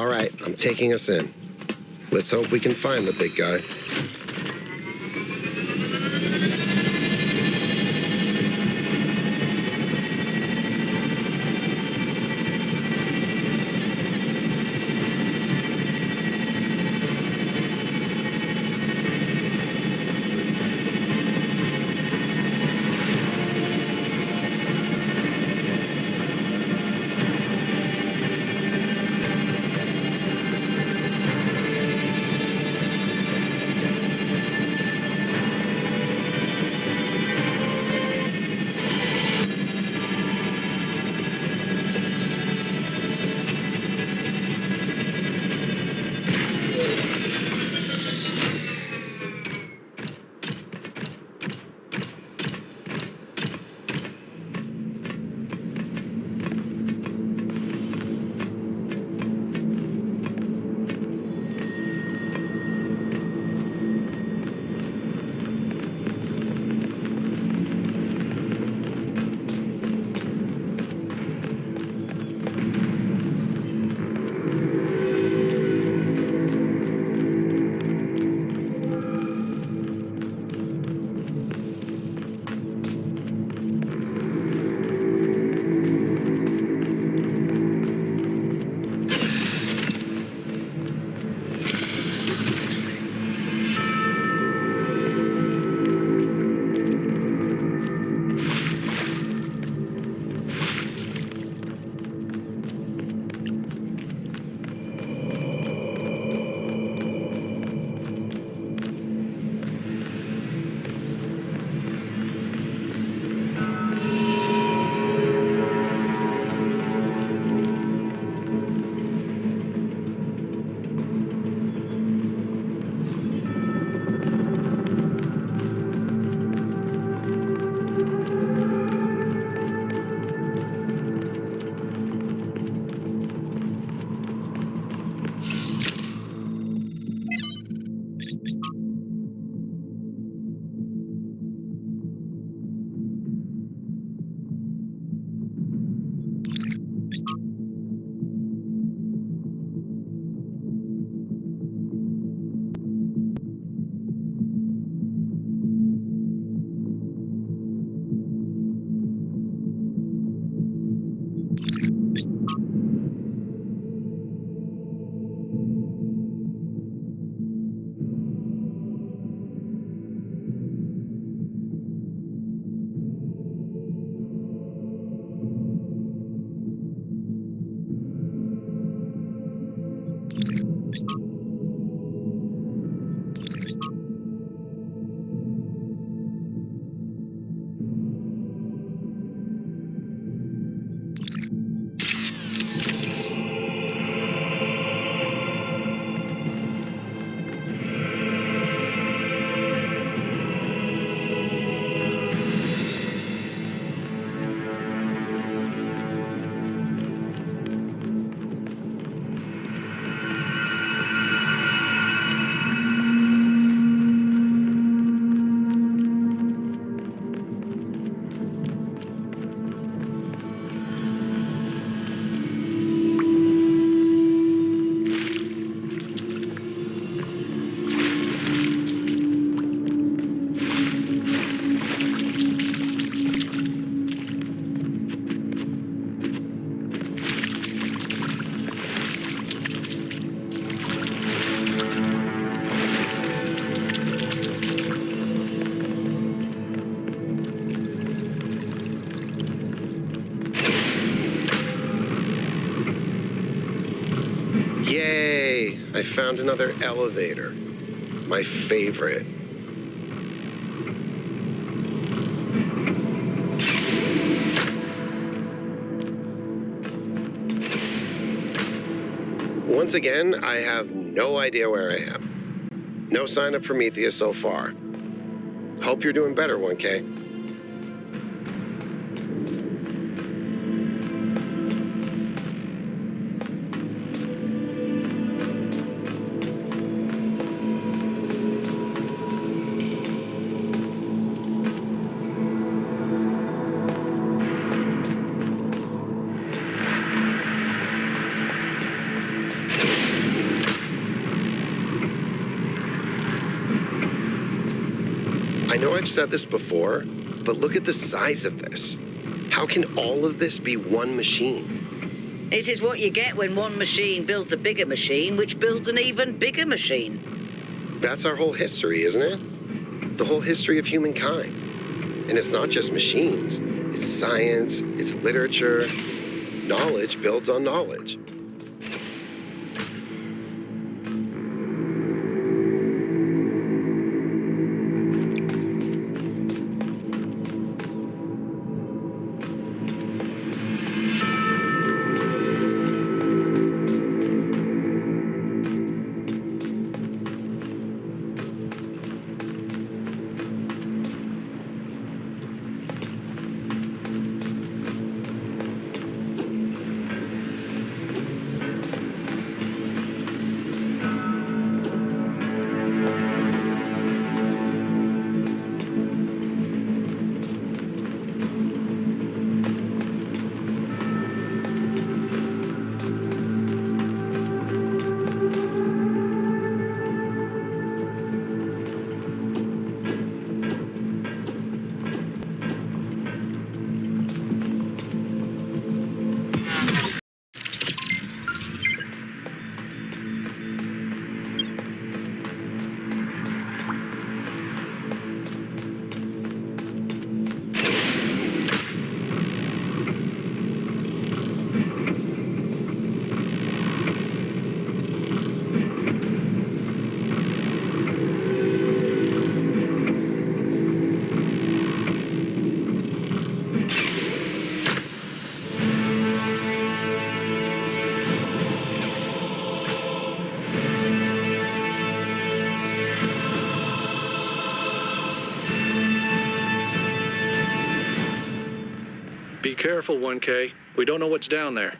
right, I'm taking us in. Let's hope we can find the big guy. Yay! I found another elevator. My favorite. Once again, I have no idea where I am. No sign of Prometheus so far. Hope you're doing better, 1K. I've said this before, but look at the size of this. How can all of this be one machine? This is what you get when one machine builds a bigger machine, which builds an even bigger machine. That's our whole history, isn't it? The whole history of humankind. And it's not just machines. It's science, it's literature. Knowledge builds on knowledge. Be careful, 1K. We don't know what's down there.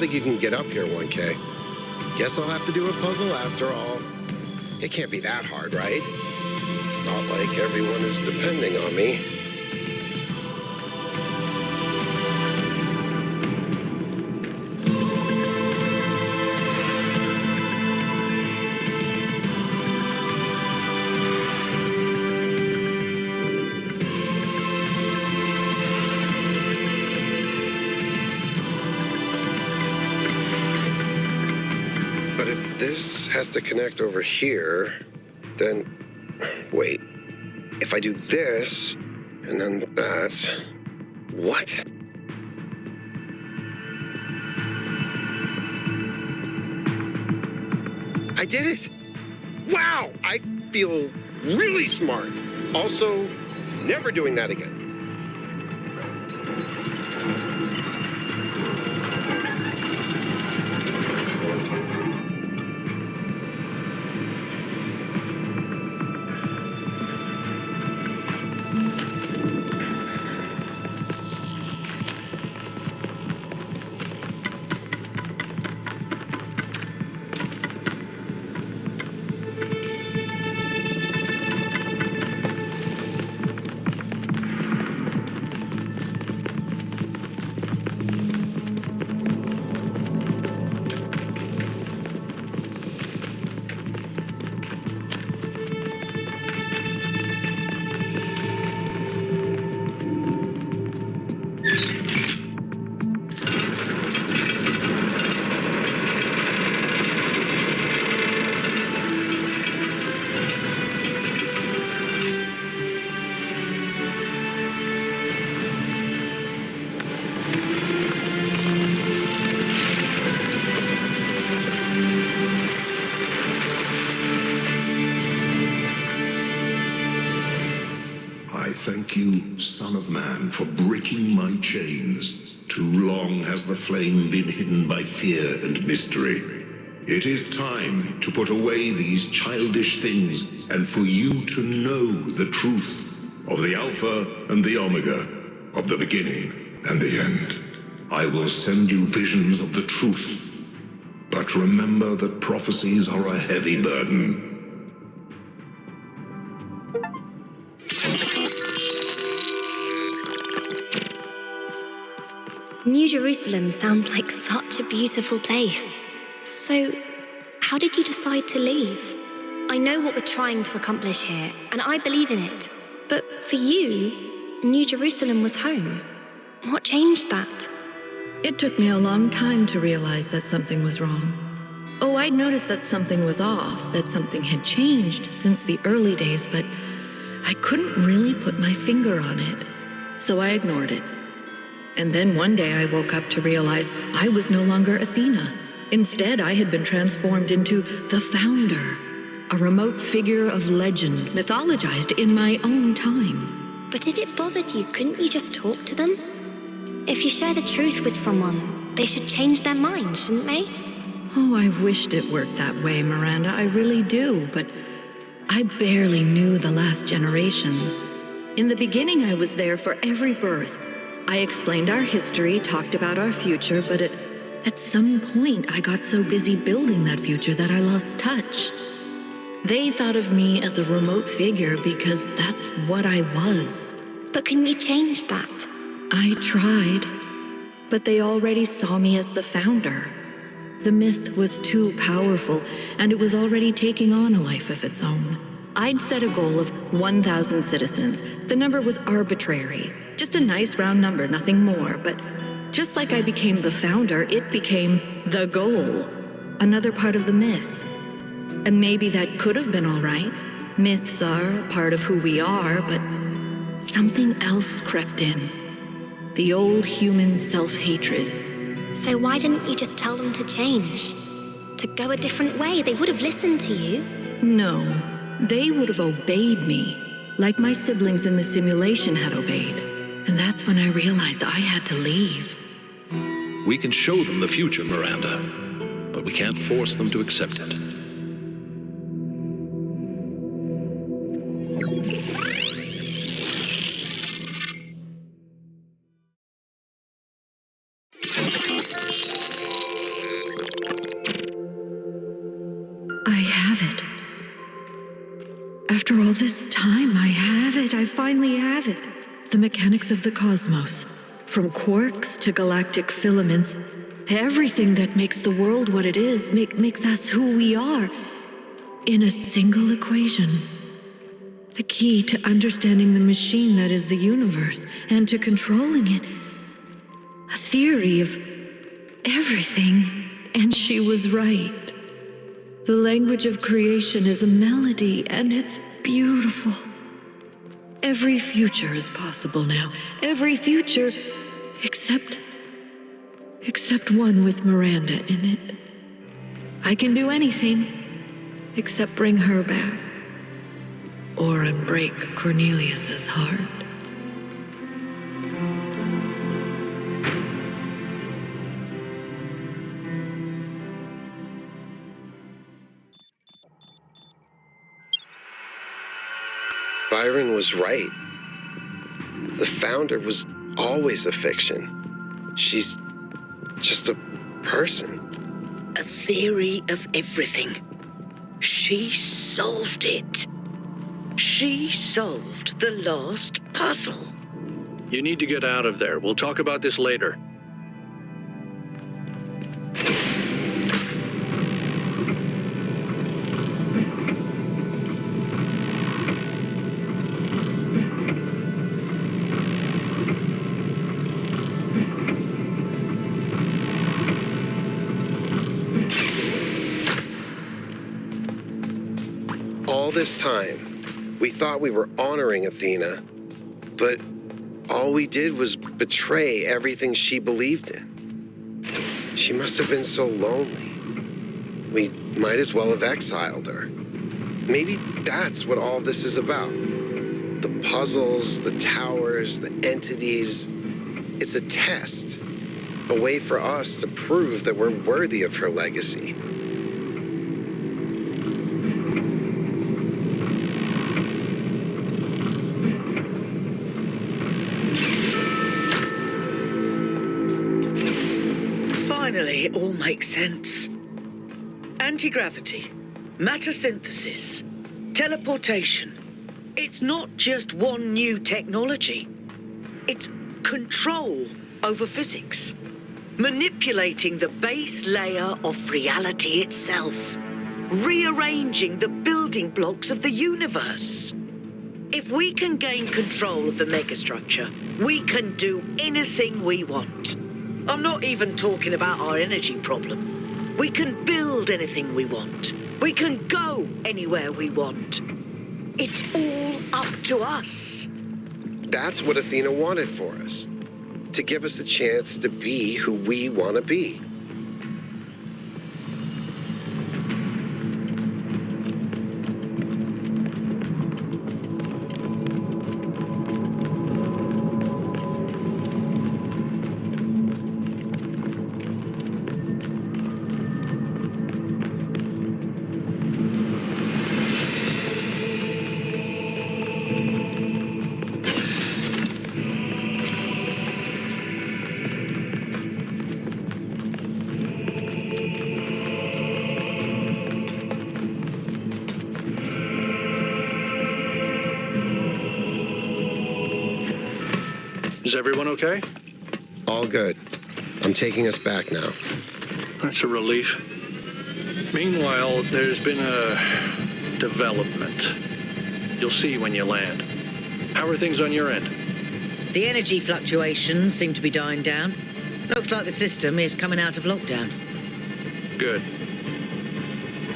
think you can get up here, 1K. Guess I'll have to do a puzzle after all. It can't be that hard, right? It's not like everyone is depending on me. But if this has to connect over here, then... Wait. If I do this, and then that... What? I did it! Wow! I feel really smart. Also, never doing that again. Thank you, Son of Man, for breaking my chains. Too long has the flame been hidden by fear and mystery. It is time to put away these childish things and for you to know the truth of the Alpha and the Omega, of the beginning and the end. I will send you visions of the truth, but remember that prophecies are a heavy burden. New Jerusalem sounds like such a beautiful place. So, how did you decide to leave? I know what we're trying to accomplish here, and I believe in it. But for you, New Jerusalem was home. What changed that? It took me a long time to realize that something was wrong. Oh, I'd noticed that something was off, that something had changed since the early days, but I couldn't really put my finger on it. So I ignored it. And then one day I woke up to realize I was no longer Athena. Instead, I had been transformed into the Founder, a remote figure of legend, mythologized in my own time. But if it bothered you, couldn't you just talk to them? If you share the truth with someone, they should change their mind, shouldn't they? Oh, I wished it worked that way, Miranda, I really do, but I barely knew the last generations. In the beginning, I was there for every birth. I explained our history, talked about our future, but at some point I got so busy building that future that I lost touch. They thought of me as a remote figure because that's what I was. But can you change that? I tried, but they already saw me as the Founder. The myth was too powerful, and it was already taking on a life of its own. I'd set a goal of 1,000 citizens. The number was arbitrary. Just a nice round number, nothing more. But just like I became the Founder, it became the goal. Another part of the myth. And maybe that could have been all right. Myths are part of who we are, but something else crept in. The old human self-hatred. So why didn't you just tell them to change? To go a different way? They would have listened to you. No. They would have obeyed me, like my siblings in the simulation had obeyed. And that's when I realized I had to leave. We can show them the future, Miranda, but we can't force them to accept it. After all this time, I have it. I finally have it. The mechanics of the cosmos. From quarks to galactic filaments. Everything that makes the world what it is, makes us who we are. In a single equation. The key to understanding the machine that is the universe, and to controlling it. A theory of everything. And she was right. The language of creation is a melody, and it's beautiful. Every future is possible now. Every future, except one with Miranda in it. I can do anything, except bring her back. Or unbreak Cornelius's heart. Byron was right. The Founder was always a fiction. She's just a person. A theory of everything. She solved it. She solved the last puzzle. You need to get out of there. We'll talk about this later. All this time, we thought we were honoring Athena, but all we did was betray everything she believed in. She must have been so lonely. We might as well have exiled her. Maybe that's what all this is about. The puzzles, the towers, the entities. It's a test, a way for us to prove that we're worthy of her legacy. Finally, it all makes sense. Anti-gravity, matter synthesis, teleportation. It's not just one new technology. It's control over physics. Manipulating the base layer of reality itself. Rearranging the building blocks of the universe. If we can gain control of the megastructure, we can do anything we want. I'm not even talking about our energy problem. We can build anything we want. We can go anywhere we want. It's all up to us. That's what Athena wanted for us. To give us a chance to be who we want to be. Is everyone okay? All good. I'm taking us back now. That's a relief. Meanwhile, there's been a development. You'll see when you land. How are things on your end? The energy fluctuations seem to be dying down. Looks like the system is coming out of lockdown. Good.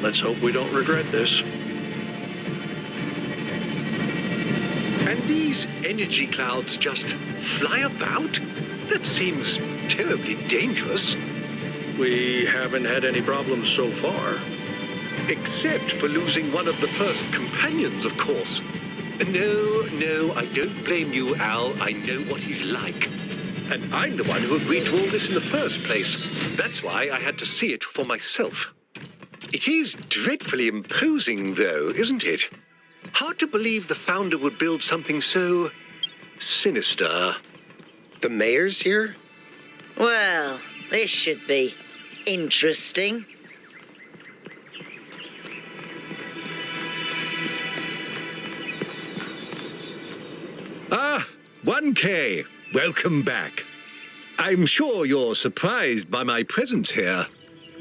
Let's hope we don't regret this. And these energy clouds just fly about? That seems terribly dangerous. We haven't had any problems so far. Except for losing one of the first companions, of course. No, I don't blame you, Al. I know what he's like. And I'm the one who agreed to all this in the first place. That's why I had to see it for myself. It is dreadfully imposing, though, isn't it? Hard to believe the Founder would build something so sinister. The mayor's here? Well, this should be interesting. 1K, welcome back. I'm sure you're surprised by my presence here.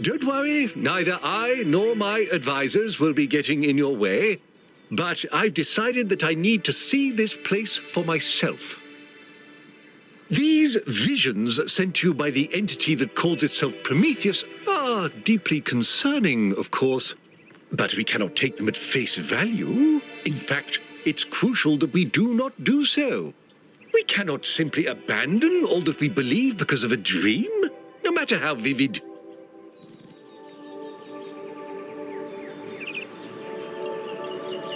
Don't worry, neither I nor my advisors will be getting in your way. But I've decided that I need to see this place for myself. These visions sent to you by the entity that calls itself Prometheus are deeply concerning, of course. But we cannot take them at face value. In fact, it's crucial that we do not do so. We cannot simply abandon all that we believe because of a dream, no matter how vivid.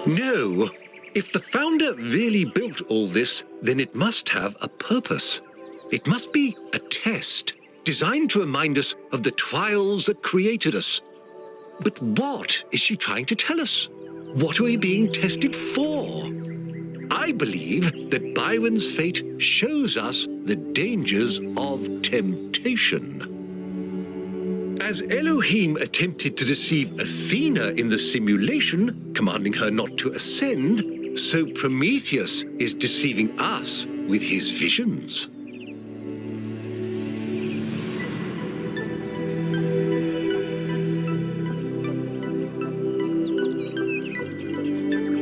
No. If the founder really built all this, then it must have a purpose. It must be a test, designed to remind us of the trials that created us. But what is she trying to tell us? What are we being tested for? I believe that Byron's fate shows us the dangers of temptation. As Elohim attempted to deceive Athena in the simulation, commanding her not to ascend, so Prometheus is deceiving us with his visions.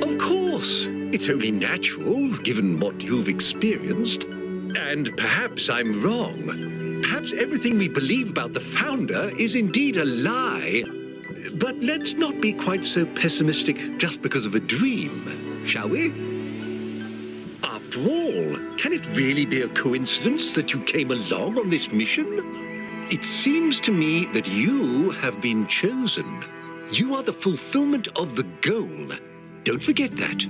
Of course, it's only natural, given what you've experienced. And perhaps I'm wrong. Perhaps everything we believe about the founder is indeed a lie. But let's not be quite so pessimistic just because of a dream, shall we? After all, can it really be a coincidence that you came along on this mission? It seems to me that you have been chosen. You are the fulfillment of the goal. Don't forget that.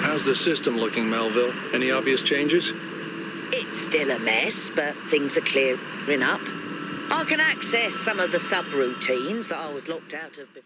How's the system looking, Melville? Any obvious changes? It's still a mess, but things are clearing up. I can access some of the subroutines that I was locked out of before.